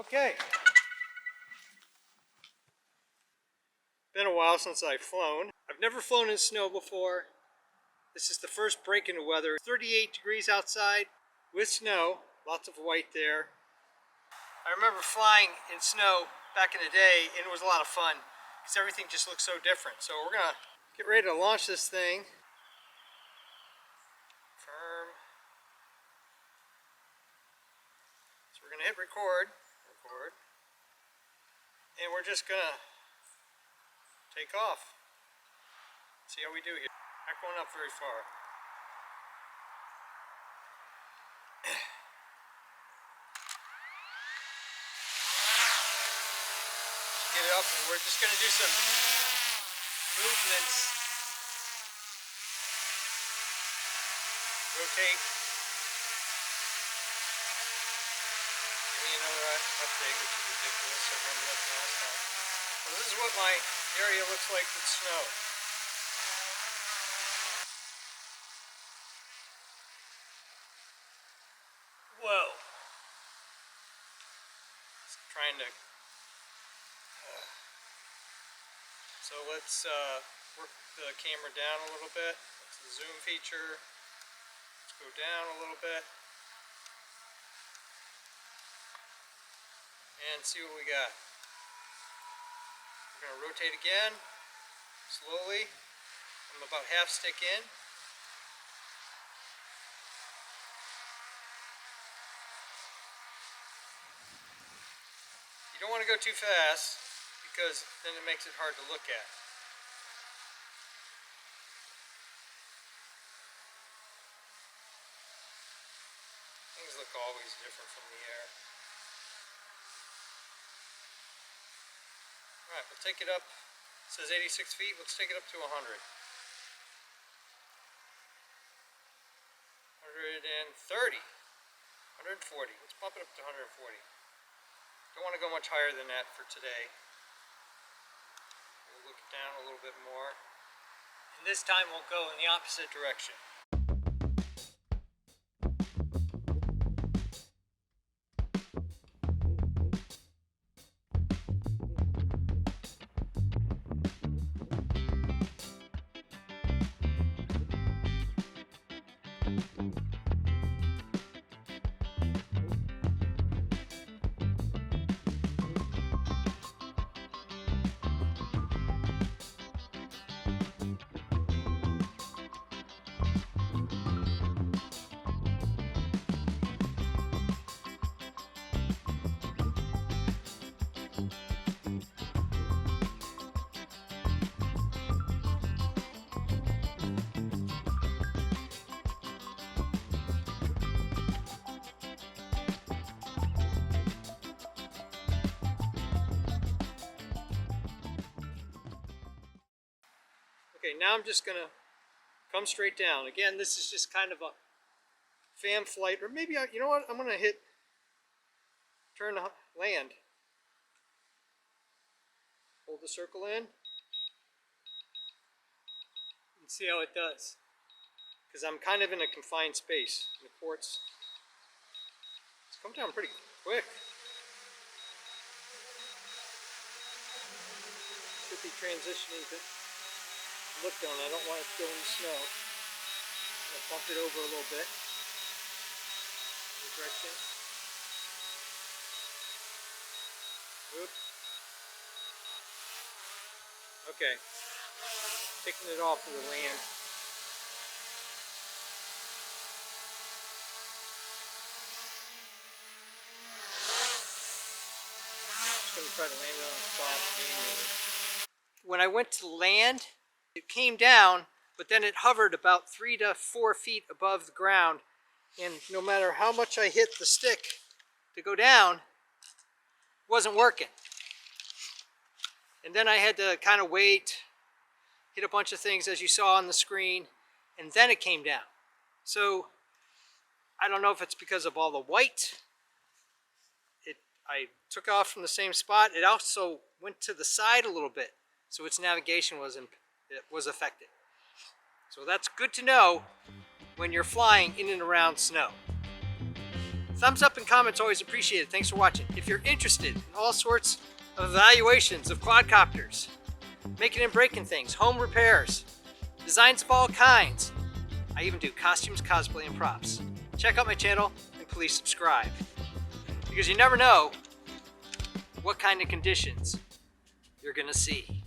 Okay. Been a while since I've flown. I've never flown in snow before. This is the first break into weather. 38 degrees outside with snow, lots of white there. I remember flying in snow back in the day, and it was a lot of fun because everything just looks so different. So we're gonna get ready to launch this thing. Firm. So we're gonna hit record, and we're just gonna take off. See how we do here. Not going up very far. Get it up, and we're just gonna do some movements. Rotate. Give me another update, which is ridiculous. I remember that from last time. Well, this is what my area looks like with snow. Whoa. Just trying to. So let's work the camera down a little bit. That's the zoom feature. Let's go down a little bit. And see what we got. We're going to rotate again, slowly. I'm about half stick in. You don't want to go too fast because then it makes it hard to look at. Things look always different from the air. Alright, we'll take it up. It says 86 feet. Let's take it up to 100. 130. 140. Let's bump it up to 140. Don't want to go much higher than that for today. We'll look it down a little bit more. And this time we'll go in the opposite direction. Okay, now I'm just going to come straight down. Again, this is just kind of a fan flight, or maybe, you know what, I'm going to turn to land. Hold the circle in and see how it does. Because I'm kind of in a confined space. And the quartz, it's come down pretty quick. Should be transitioning to look down. I don't want it to go in the snow. I'm going to bump it over a little bit. Other direction. Whoop. Okay. Taking it off of the land. Just going to try to land it on the spot manually. When I went to land, it came down, but then it hovered about 3 to 4 feet above the ground, and no matter how much I hit the stick to go down, it wasn't working. And then I had to kind of wait, hit a bunch of things as you saw on the screen, and then it came down. So I don't know if it's because of all the white. I took off from the same spot. It also went to the side a little bit, so its navigation was affected. So that's good to know when you're flying in and around snow. Thumbs up and comments always appreciated. Thanks for watching. If you're interested in all sorts of evaluations of quadcopters, making and breaking things, home repairs, designs of all kinds, I even do costumes, cosplay, and props. Check out my channel and please subscribe. Because you never know what kind of conditions you're gonna see.